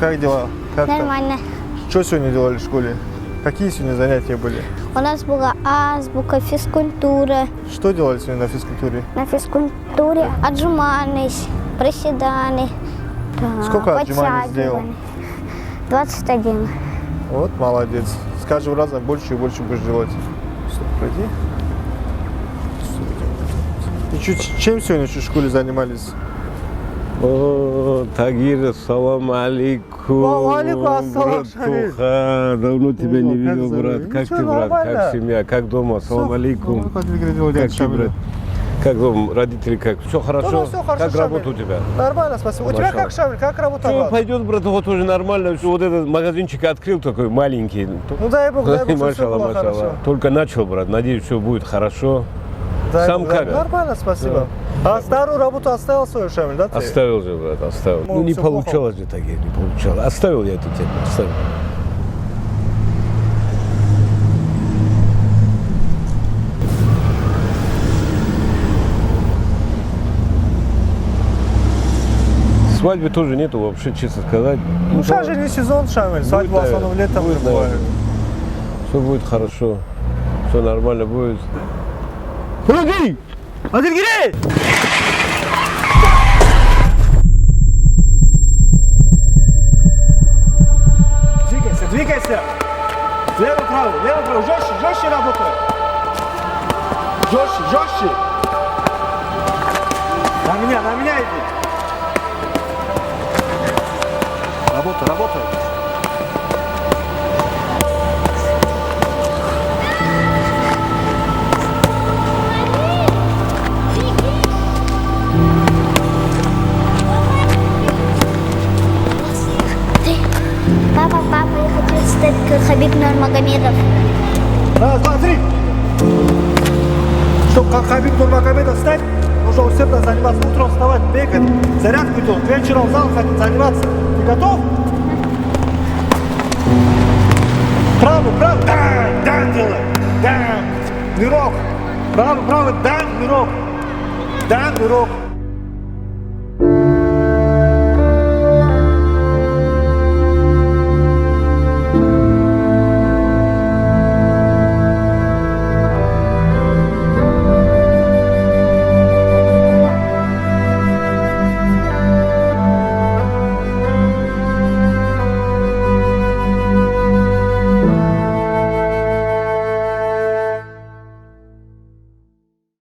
как дела? Как там? Нормально. Что сегодня делали в школе? Какие сегодня занятия были? У нас была азбука, физкультура. Что делали сегодня на физкультуре? На физкультуре отжимались, приседали. Да, Сколько отжиманий сделал? 21. Вот, молодец. С каждым разом больше и больше будешь делать. Стоп, пройди. И чем сегодня в школе занимались? О, Тагир, салам алейкум. Алейкум ассалам, братуха. Давно тебя не видел, брат. Как ты, брат? Как семья? Как дома? Салам алейкум. Как ты, брат? Как дома? Родители как? Все хорошо? Дома все хорошо, Как работа у тебя? Нормально, спасибо. У тебя как, Шамиль? Как работа? Все пойдет, брат, вот уже нормально. Вот этот магазинчик открыл такой маленький. Ну дай бог, чтобы все Машалла, было машалла. хорошо. Только начал, брат. Надеюсь, все будет хорошо. Дай Сам бог, как? Нормально, спасибо. А старую работу оставил свою, Шамиль, да ты? Оставил же, брат, оставил. Ну, Ну, не всё получалось же, Тагир, не получалось. Оставил я эту тему, оставил. Свадьбы тоже нету вообще, честно сказать. Ну сейчас же не сезон, Шамиль. Свадьба в основном летом будет, бывает. Все будет хорошо, все нормально будет. Погоди! Адильгирей! Двигайся, двигайся! Лево-право, лево-право, жестче, жестче работай! Жестче, жестче! На меня иди! Работай, работай! Папа, я хочу стать как Хабиб Нурмагомедов. Раз, два, три! Чтобы как Хабиб Нурмагомедов стать, нужно усердно заниматься. Утром вставать, бегать, зарядку делать, вечером в зал ходить, заниматься. Ты готов? Правый, дан делай, дан, нырок. Правый, дан, нырок. Дан, нырок.